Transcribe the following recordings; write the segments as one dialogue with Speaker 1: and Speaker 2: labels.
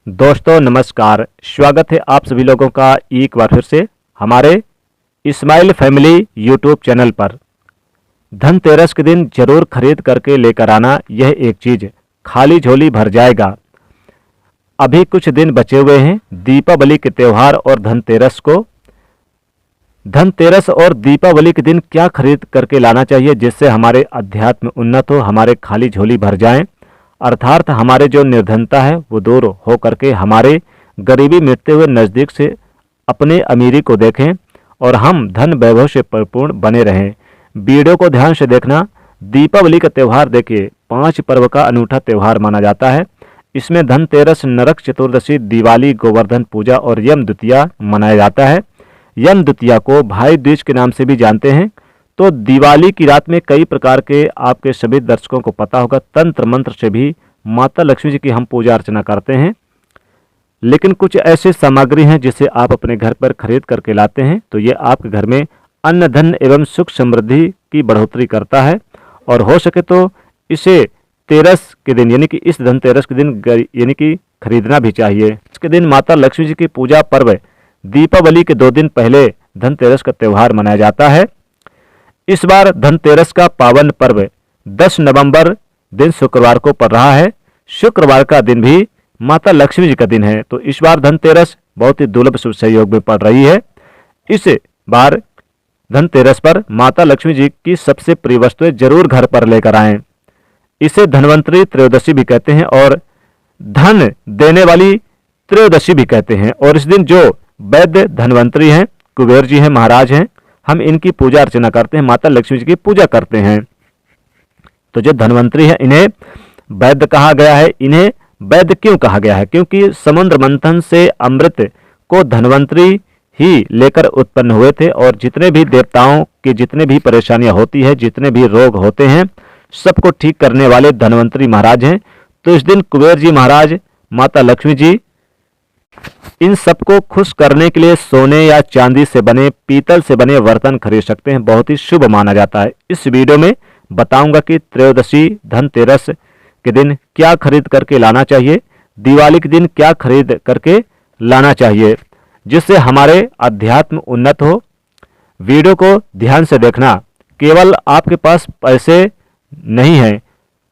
Speaker 1: दोस्तों नमस्कार, स्वागत है आप सभी लोगों का एक बार फिर से हमारे इस्माइल फैमिली यूट्यूब चैनल पर। धनतेरस के दिन जरूर खरीद करके लेकर आना, यह एक चीज खाली झोली भर जाएगा। अभी कुछ दिन बचे हुए हैं दीपावली के त्यौहार और धनतेरस को। धनतेरस और दीपावली के दिन क्या खरीद करके लाना चाहिए जिससे हमारे अध्यात्म उन्नत हो, हमारे खाली झोली भर जाएं, अर्थात हमारे जो निर्धनता है वो दूर हो करके हमारे गरीबी मिटते हुए नज़दीक से अपने अमीरी को देखें और हम धन वैभव से परिपूर्ण बने रहें। वीडियो को ध्यान से देखना। दीपावली का त्यौहार देखिए 5 पर्व का अनूठा त्यौहार माना जाता है। इसमें धनतेरस, नरक चतुर्दशी, दिवाली, गोवर्धन पूजा और यम द्वितीया मनाया जाता है। यम द्वितीया को भाई दूज के नाम से भी जानते हैं। तो दिवाली की रात में कई प्रकार के आपके सभी दर्शकों को पता होगा तंत्र मंत्र से भी माता लक्ष्मी जी की हम पूजा अर्चना करते हैं। लेकिन कुछ ऐसे सामग्री हैं जिसे आप अपने घर पर खरीद करके लाते हैं तो ये आपके घर में अन्न धन एवं सुख समृद्धि की बढ़ोतरी करता है। और हो सके तो इसे तेरस के दिन यानी कि इस धनतेरस के दिन यानी कि खरीदना भी चाहिए। इसके दिन माता लक्ष्मी जी की पूजा पर्व दीपावली के 2 दिन पहले धनतेरस का त्यौहार मनाया जाता है। इस बार धनतेरस का पावन पर्व 10 नवंबर दिन शुक्रवार को पड़ रहा है। शुक्रवार का दिन भी माता लक्ष्मी जी का दिन है, तो इस बार धनतेरस बहुत ही दुर्लभ शुभ संयोग में पड़ रही है। इस बार धनतेरस पर माता लक्ष्मी जी की सबसे प्रिय वस्तुएं जरूर घर पर लेकर आएं। इसे धनवंतरी त्रयोदशी भी कहते हैं और धन देने वाली त्रयोदशी भी कहते हैं। और इस दिन जो वैद्य धनवंतरी हैं, कुबेर जी हैं, महाराज हैं, हम इनकी पूजा अर्चना करते हैं, माता लक्ष्मी जी की पूजा करते हैं। तो जो धनवंतरी है इन्हें वैद्य कहा गया है। इन्हें वैद्य क्यों कहा गया है? क्योंकि समुद्र मंथन से अमृत को धनवंतरी ही लेकर उत्पन्न हुए थे और जितने भी देवताओं की जितने भी परेशानियां होती है, जितने भी रोग होते हैं, सबको ठीक करने वाले धनवंतरी महाराज हैं। तो इस दिन कुबेर जी महाराज, माता लक्ष्मी जी इन सबको खुश करने के लिए सोने या चांदी से बने, पीतल से बने बर्तन खरीद सकते हैं। बहुत ही शुभ माना जाता है। इस वीडियो में बताऊंगा कि त्रयोदशी धनतेरस के दिन क्या खरीद करके लाना चाहिए, दिवाली के दिन क्या खरीद करके लाना चाहिए जिससे हमारे अध्यात्म उन्नत हो। वीडियो को ध्यान से देखना। केवल आपके पास पैसे नहीं है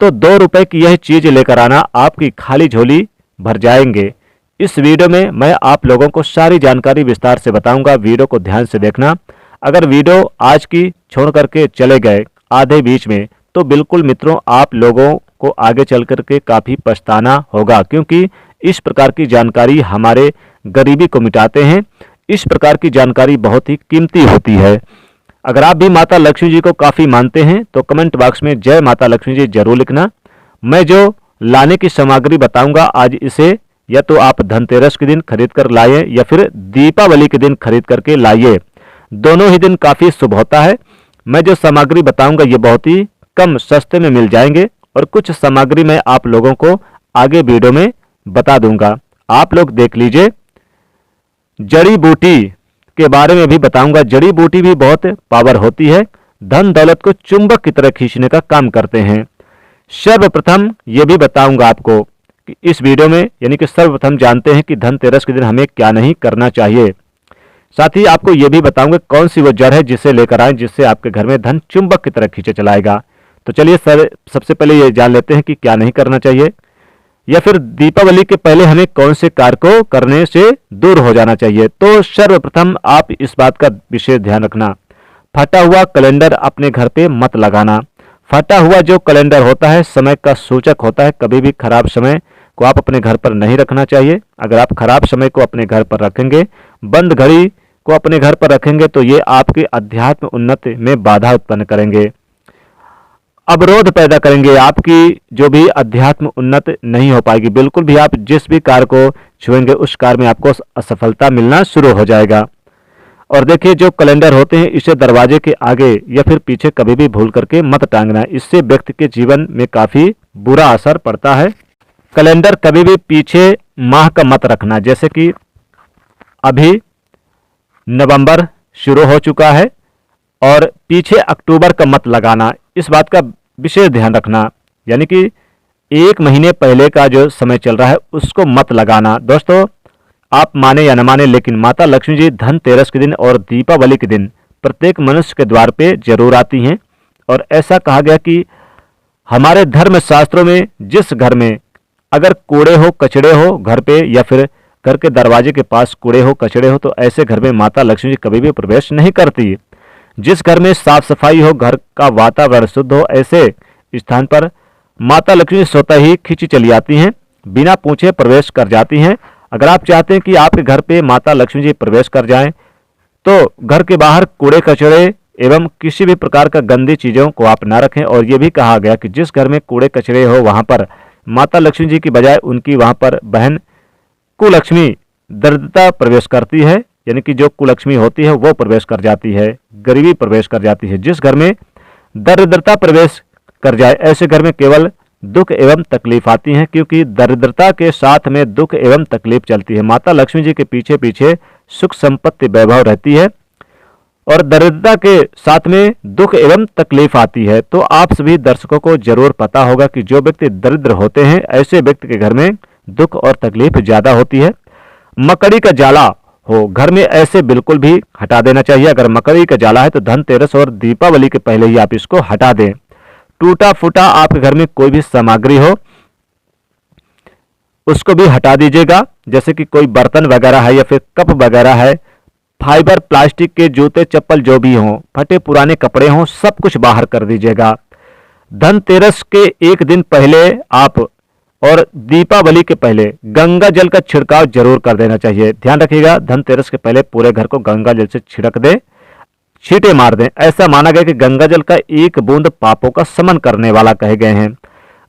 Speaker 1: तो 2 रुपए की यह चीज लेकर आना, आपकी खाली झोली भर जाएंगे। इस वीडियो में मैं आप लोगों को सारी जानकारी विस्तार से बताऊंगा। वीडियो को ध्यान से देखना। अगर वीडियो आज की छोड़ करके चले गए आधे बीच में तो बिल्कुल मित्रों आप लोगों को आगे चल करके काफ़ी पछताना होगा, क्योंकि इस प्रकार की जानकारी हमारे गरीबी को मिटाते हैं। इस प्रकार की जानकारी बहुत ही कीमती होती है। अगर आप भी माता लक्ष्मी जी को काफ़ी मानते हैं तो कमेंट बॉक्स में जय माता लक्ष्मी जी जरूर लिखना। मैं जो लाने की सामग्री बताऊंगा आज इसे या तो आप धनतेरस के दिन खरीद कर लाइए या फिर दीपावली के दिन खरीद करके लाइए। दोनों ही दिन काफ़ी शुभ होता है। मैं जो सामग्री बताऊंगा ये बहुत ही कम सस्ते में मिल जाएंगे और कुछ सामग्री मैं आप लोगों को आगे वीडियो में बता दूंगा, आप लोग देख लीजिए। जड़ी बूटी के बारे में भी बताऊंगा। जड़ी बूटी भी बहुत पावर होती है, धन दौलत को चुंबक की तरह खींचने का काम करते हैं। सर्वप्रथम ये भी बताऊंगा आपको कि इस वीडियो में यानी कि सर्वप्रथम जानते हैं कि धनतेरस के दिन हमें क्या नहीं करना चाहिए। साथ ही आपको यह भी बताऊंगा कौन सी वो जड़ है जिसे लेकर आए जिससे आपके घर में धन चुंबक की तरह खींचे चलाएगा। तो चलिए सबसे पहले ये जान लेते हैं कि क्या नहीं करना चाहिए या फिर दीपावली के पहले हमें कौन से कार्य को करने से दूर हो जाना चाहिए। तो सर्वप्रथम आप इस बात का विशेष ध्यान रखना, फटा हुआ कैलेंडर अपने घर पे मत लगाना। फटा हुआ जो कैलेंडर होता है समय का सूचक होता है। कभी भी खराब समय को आप अपने घर पर नहीं रखना चाहिए। अगर आप खराब समय को अपने घर पर रखेंगे, बंद घड़ी को अपने घर पर रखेंगे तो ये आपके अध्यात्म उन्नति में बाधा उत्पन्न करेंगे, अवरोध पैदा करेंगे। आपकी जो भी अध्यात्म उन्नत नहीं हो पाएगी। बिल्कुल भी आप जिस भी कार्य को छुएंगे उस कार्य में आपको असफलता मिलना शुरू हो जाएगा। और देखिए जो कैलेंडर होते हैं इसे दरवाजे के आगे या फिर पीछे कभी भी भूल करके मत टांगना। इससे व्यक्ति के जीवन में काफ़ी बुरा असर पड़ता है। कैलेंडर कभी भी पीछे माह का मत रखना, जैसे कि अभी नवंबर शुरू हो चुका है और पीछे अक्टूबर का मत लगाना। इस बात का विशेष ध्यान रखना। यानी कि 1 महीने पहले का जो समय चल रहा है उसको मत लगाना। दोस्तों, आप माने या न माने, लेकिन माता लक्ष्मी जी धनतेरस के दिन और दीपावली के दिन प्रत्येक मनुष्य के द्वार पे जरूर आती हैं। और ऐसा कहा गया कि हमारे धर्म शास्त्रों में जिस घर में अगर कूड़े हो कचड़े हो घर पे, या फिर घर के दरवाजे के पास कूड़े हो कचड़े हो, तो ऐसे घर में माता लक्ष्मी जी कभी भी प्रवेश नहीं करती। जिस घर में साफ सफाई हो, घर का वातावरण शुद्ध हो, ऐसे स्थान पर माता लक्ष्मी स्वतः ही खींची चली आती हैं, बिना पूछे प्रवेश कर जाती हैं। अगर आप चाहते हैं कि आपके घर पे माता लक्ष्मी जी प्रवेश कर जाएं, तो घर के बाहर कूड़े कचड़े एवं किसी भी प्रकार का गंदी चीज़ों को आप ना रखें। और ये भी कहा गया कि जिस घर में कूड़े कचड़े हो वहाँ पर माता लक्ष्मी जी की बजाय उनकी वहाँ पर बहन कुलक्ष्मी दरिद्रता प्रवेश करती है, यानी कि जो कुलक्ष्मी होती है वो प्रवेश कर जाती है, गरीबी प्रवेश कर जाती है। जिस घर में दरिद्रता प्रवेश कर जाए, ऐसे घर में केवल दुख एवं तकलीफ आती हैं, क्योंकि दरिद्रता के साथ में दुख एवं तकलीफ चलती है। माता लक्ष्मी जी के पीछे पीछे सुख संपत्ति वैभव रहती है और दरिद्रता के साथ में दुख एवं तकलीफ आती है। तो आप सभी दर्शकों को जरूर पता होगा कि जो व्यक्ति दरिद्र होते हैं, ऐसे व्यक्ति के घर में दुख और तकलीफ ज्यादा होती है। मकड़ी का जाला हो घर में, ऐसे बिल्कुल भी हटा देना चाहिए। अगर मकड़ी का जाला है तो धनतेरस और दीपावली के पहले ही आप इसको हटा दें। टूटा फूटा आपके घर में कोई भी सामग्री हो उसको भी हटा दीजिएगा, जैसे कि कोई बर्तन वगैरह है या फिर कप वगैरह है, फाइबर प्लास्टिक के जूते चप्पल जो भी हों, फटे पुराने कपड़े हों, सब कुछ बाहर कर दीजिएगा। धनतेरस के 1 दिन पहले आप और दीपावली के पहले गंगा जल का छिड़काव जरूर कर देना चाहिए। ध्यान रखिएगा, धनतेरस के पहले पूरे घर को गंगा जल से छिड़क दें, छींटे मार दें। ऐसा माना गया कि गंगा जल का एक बूंद पापों का समन करने वाला कहे गए हैं,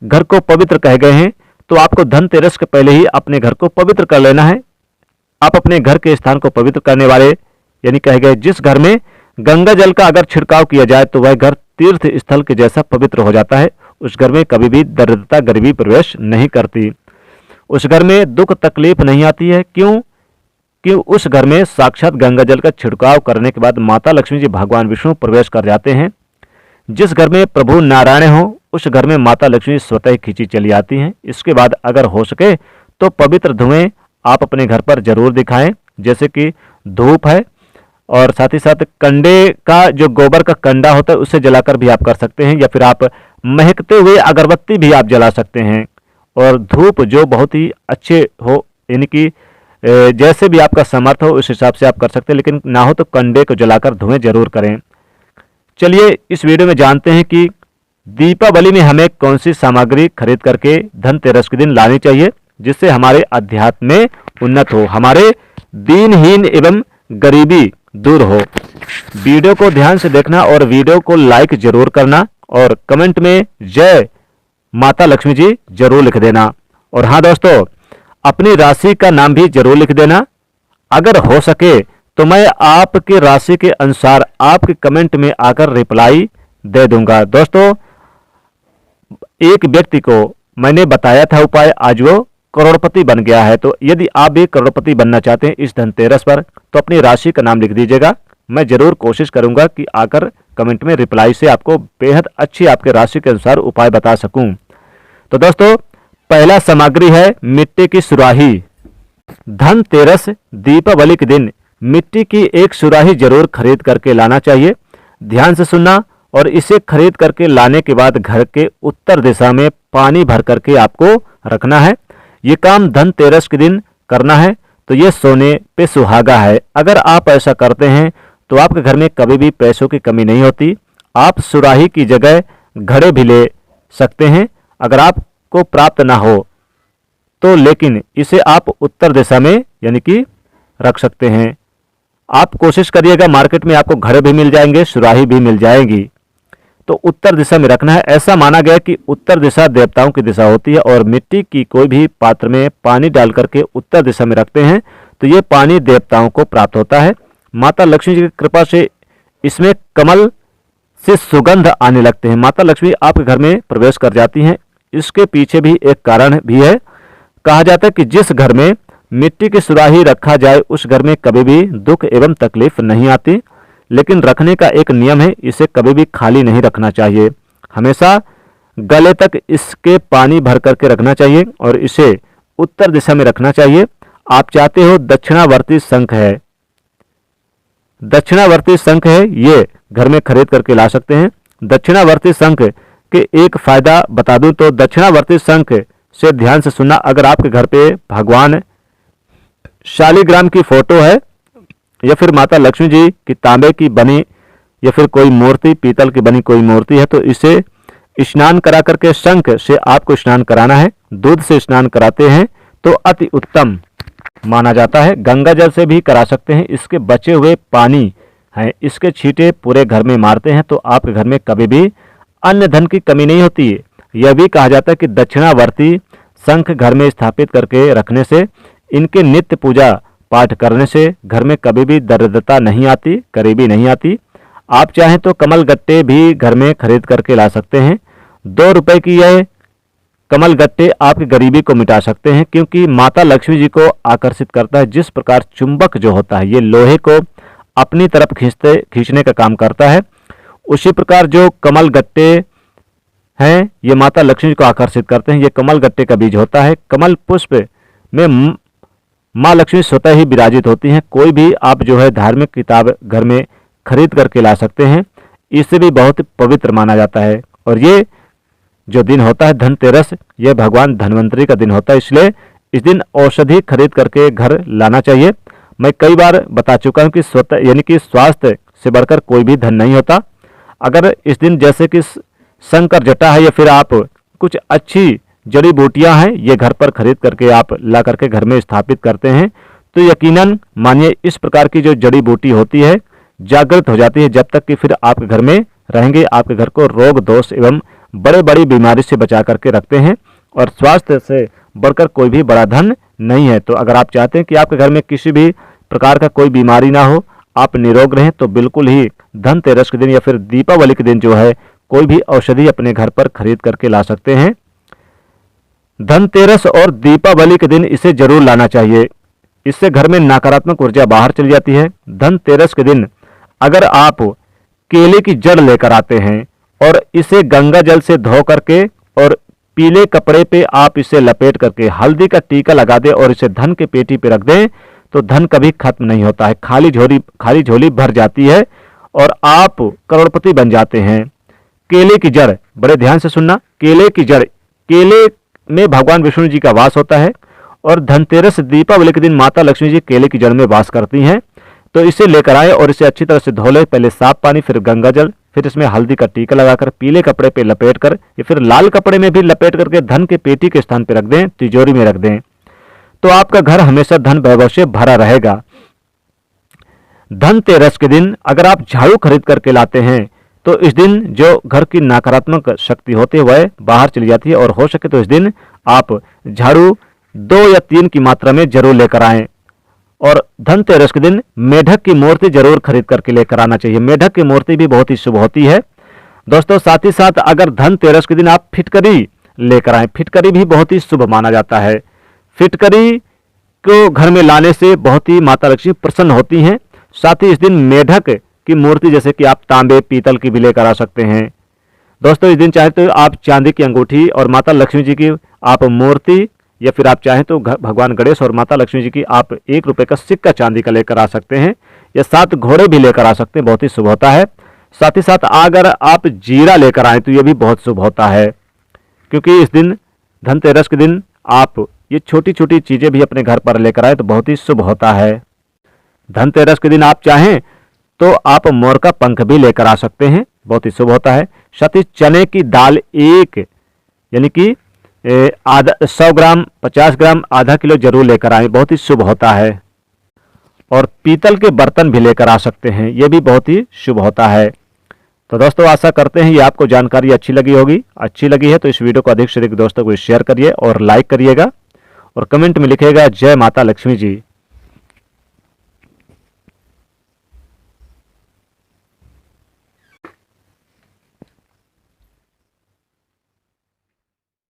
Speaker 1: घर को पवित्र कहे गए हैं। तो आपको धनतेरस के पहले ही अपने घर को पवित्र कर लेना है। आप अपने घर के स्थान को पवित्र करने वाले, यानी कहे गए जिस घर में गंगा जल का अगर छिड़काव किया जाए तो वह घर तीर्थ स्थल के जैसा पवित्र हो जाता है। उस घर में कभी भी दरिद्रता गरीबी प्रवेश नहीं करती, उस घर में दुख तकलीफ नहीं आती है। क्यों? कि उस घर में साक्षात गंगा जल का छिड़काव करने के बाद माता लक्ष्मी जी भगवान विष्णु प्रवेश कर जाते हैं। जिस घर में प्रभु नारायण हो उस घर में माता लक्ष्मी स्वतः खींची चली आती हैं। इसके बाद अगर हो सके तो पवित्र धुएं आप अपने घर पर जरूर दिखाएं, जैसे कि धूप है, और साथ ही साथ कंडे का जो गोबर का कंडा होता है उससे जलाकर भी आप कर सकते हैं, या फिर आप महकते हुए अगरबत्ती भी आप जला सकते हैं। और धूप जो बहुत ही अच्छे हो, यानी कि जैसे भी आपका समर्थ हो उस हिसाब से आप कर सकते हैं, लेकिन ना हो तो कंडे को जलाकर धुएं जरूर करें। चलिए इस वीडियो में जानते हैं कि दीपावली में हमें कौन सी सामग्री खरीद करके धनतेरस के दिन लानी चाहिए, जिससे हमारे अध्यात्म में उन्नत हो, हमारे दीनहीन एवं गरीबी दूर हो। वीडियो को ध्यान से देखना और वीडियो को लाइक जरूर करना और कमेंट में जय माता लक्ष्मी जी जरूर लिख देना। और हाँ दोस्तों, अपनी राशि का नाम भी जरूर लिख देना। अगर हो सके तो मैं आपकी राशि के अनुसार आपके कमेंट में आकर रिप्लाई दे दूंगा। दोस्तों, एक व्यक्ति को मैंने बताया था उपाय, आज वो करोड़पति बन गया है। तो यदि आप भी करोड़पति बनना चाहते हैं इस धनतेरस पर तो अपनी राशि का नाम लिख दीजिएगा। मैं जरूर कोशिश करूंगा कि आकर कमेंट में रिप्लाई से आपको बेहद अच्छी आपके राशि के अनुसार उपाय बता सकूं। तो दोस्तों, पहला सामग्री है मिट्टी की सुराही। धनतेरस दीपावली के दिन मिट्टी की एक सुराही जरूर खरीद करके लाना चाहिए। ध्यान से सुनना, और इसे खरीद करके लाने के बाद घर के उत्तर दिशा में पानी भर करके आपको रखना है। ये काम धनतेरस के दिन करना है, तो ये सोने पे सुहागा है। अगर आप ऐसा करते हैं तो आपके घर में कभी भी पैसों की कमी नहीं होती। आप सुराही की जगह घड़े भी ले सकते हैं अगर आपको प्राप्त ना हो तो, लेकिन इसे आप उत्तर दिशा में यानी कि रख सकते हैं। आप कोशिश करिएगा, मार्केट में आपको घड़े भी मिल जाएंगे, सुराही भी मिल जाएगी, तो उत्तर दिशा में रखना है। ऐसा माना गया कि उत्तर दिशा देवताओं की दिशा होती है, और मिट्टी की कोई भी पात्र में पानी डाल करके उत्तर दिशा में रखते हैं तो ये पानी देवताओं को प्राप्त होता है। माता लक्ष्मी जी की कृपा से इसमें कमल से सुगंध आने लगते हैं। माता लक्ष्मी आपके घर में प्रवेश कर जाती हैं। इसके पीछे भी एक कारण भी है। कहा जाता है कि जिस घर में मिट्टी की सुराही रखा जाए उस घर में कभी भी दुख एवं तकलीफ नहीं आती। लेकिन रखने का एक नियम है, इसे कभी भी खाली नहीं रखना चाहिए। हमेशा गले तक इसके पानी भर करके रखना चाहिए और इसे उत्तर दिशा में रखना चाहिए। आप चाहते हो दक्षिणावर्ती शंख है, दक्षिणावर्ती शंख है, ये घर में खरीद करके ला सकते हैं। दक्षिणावर्ती शंख के एक फायदा बता दूं तो दक्षिणावर्ती शंख से ध्यान से सुनना, अगर आपके घर पे भगवान शालिग्राम की फोटो है या फिर माता लक्ष्मी जी की तांबे की बनी या फिर कोई मूर्ति पीतल की बनी कोई मूर्ति है तो इसे स्नान करा करके, शंख से आपको स्नान कराना है। दूध से स्नान कराते हैं तो अति उत्तम माना जाता है। गंगा जल से भी करा सकते हैं। इसके बचे हुए पानी है, इसके छींटे पूरे घर में मारते हैं तो आपके घर में कभी भी अन्न धन की कमी नहीं होती है। यह भी कहा जाता है कि दक्षिणावर्ती शंख घर में स्थापित करके रखने से, इनके नित्य पूजा पाठ करने से घर में कभी भी दरिद्रता नहीं आती, गरीबी नहीं आती। आप चाहें तो कमल गट्टे भी घर में खरीद करके ला सकते हैं। 2 रुपए की यह कमल गट्टे आपकी गरीबी को मिटा सकते हैं, क्योंकि माता लक्ष्मी जी को आकर्षित करता है। जिस प्रकार चुंबक जो होता है ये लोहे को अपनी तरफ खींचने का काम करता है, उसी प्रकार जो कमल गट्टे हैं ये माता लक्ष्मी जी को आकर्षित करते हैं। ये कमल गट्टे का बीज होता है। कमल पुष्प में माँ लक्ष्मी स्वतः ही विराजित होती हैं। कोई भी आप जो है धार्मिक किताब घर में खरीद करके ला सकते हैं, इससे भी बहुत पवित्र माना जाता है। और ये जो दिन होता है धनतेरस, ये भगवान धन्वंतरी का दिन होता है, इसलिए इस दिन औषधि खरीद करके घर लाना चाहिए। मैं कई बार बता चुका हूँ कि स्वतः यानी कि स्वास्थ्य से बढ़कर कोई भी धन नहीं होता। अगर इस दिन जैसे कि शंकर जटा है या फिर आप कुछ अच्छी जड़ी बूटियां हैं ये घर पर खरीद करके आप ला करके घर में स्थापित करते हैं तो यकीनन मानिए इस प्रकार की जो जड़ी बूटी होती है जागृत हो जाती है, जब तक कि फिर आपके घर में रहेंगे। आपके घर को रोग दोष एवं बड़े बड़ी बीमारी से बचा करके रखते हैं और स्वास्थ्य से बढ़कर कोई भी बड़ा धन नहीं है। तो अगर आप चाहते हैं कि आपके घर में किसी भी प्रकार का कोई बीमारी ना हो, आप निरोग रहें, तो बिल्कुल ही धनतेरस के दिन या फिर दीपावली के दिन जो है कोई भी औषधि अपने घर पर खरीद करके ला सकते हैं। धनतेरस और दीपावली के दिन इसे जरूर लाना चाहिए, इससे घर में नकारात्मक ऊर्जा बाहर चली जाती है। धनतेरस के दिन अगर आप केले की जड़ लेकर आते हैं और इसे गंगा जल से धो करके और पीले कपड़े पे आप इसे लपेट करके हल्दी का टीका लगा दें और इसे धन के पेटी पे रख दें तो धन कभी खत्म नहीं होता है, खाली झोली भर जाती है और आप करोड़पति बन जाते हैं। केले की जड़, बड़े ध्यान से सुनना, केले की जड़, केले में भगवान विष्णु जी का वास होता है और धनतेरस दीपावली के दिन माता लक्ष्मी जी केले की जड़ में वास करती हैं। तो इसे लेकर आए और इसे अच्छी तरह से धो ले, पहले साफ पानी फिर गंगा जल, फिर इसमें हल्दी का टीका लगाकर पीले कपड़े पे लपेट कर या फिर लाल कपड़े में भी लपेट करके धन के पेटी के स्थान पे रख दें, तिजोरी में रख दें, तो आपका घर हमेशा धन वैभव से भरा रहेगा। धनतेरस के दिन अगर आप झाड़ू खरीद करके लाते हैं तो इस दिन जो घर की नकारात्मक शक्ति होती है वह बाहर चली जाती है और हो सके तो इस दिन आप झाड़ू 2 या 3 की मात्रा में जरूर लेकर आएं। और धनतेरस के दिन मेढक की मूर्ति जरूर खरीद करके लेकर आना चाहिए। मेढक की मूर्ति भी बहुत ही शुभ होती है दोस्तों। साथ ही साथ अगर धनतेरस के दिन आप फिटकरी लेकर आएं, फिटकरी भी बहुत ही शुभ माना जाता है। फिटकरी को घर में लाने से बहुत ही माता लक्ष्मी प्रसन्न होती हैं। साथ ही इस दिन मेढक की मूर्ति जैसे कि आप तांबे पीतल की भी लेकर आ सकते हैं दोस्तों। इस दिन चाहे तो आप चांदी की अंगूठी और माता लक्ष्मी जी की आप मूर्ति या फिर आप चाहें तो भगवान गणेश और माता लक्ष्मी जी की आप 1 रुपए का सिक्का चांदी का लेकर आ सकते हैं या 7 घोड़े भी लेकर आ सकते हैं, बहुत ही शुभ होता है। साथ ही साथ अगर आप जीरा लेकर आए तो ये भी बहुत शुभ होता है, क्योंकि इस दिन धनतेरस के दिन आप ये छोटी छोटी चीजें भी अपने घर पर लेकर आए तो बहुत ही शुभ होता है। धनतेरस के दिन आप चाहें तो आप मोर का पंख भी लेकर आ सकते हैं, बहुत ही शुभ होता है। साथ ही चने की दाल 1 यानी कि 100 ग्राम 50 ग्राम आधा किलो जरूर लेकर आए, बहुत ही शुभ होता है। और पीतल के बर्तन भी लेकर आ सकते हैं, ये भी बहुत ही शुभ होता है। तो दोस्तों आशा करते हैं ये आपको जानकारी अच्छी लगी होगी। अच्छी लगी है तो इस वीडियो को अधिक से अधिक दोस्तों को शेयर करिए और लाइक करिएगा और कमेंट में लिखिएगा जय माता लक्ष्मी जी।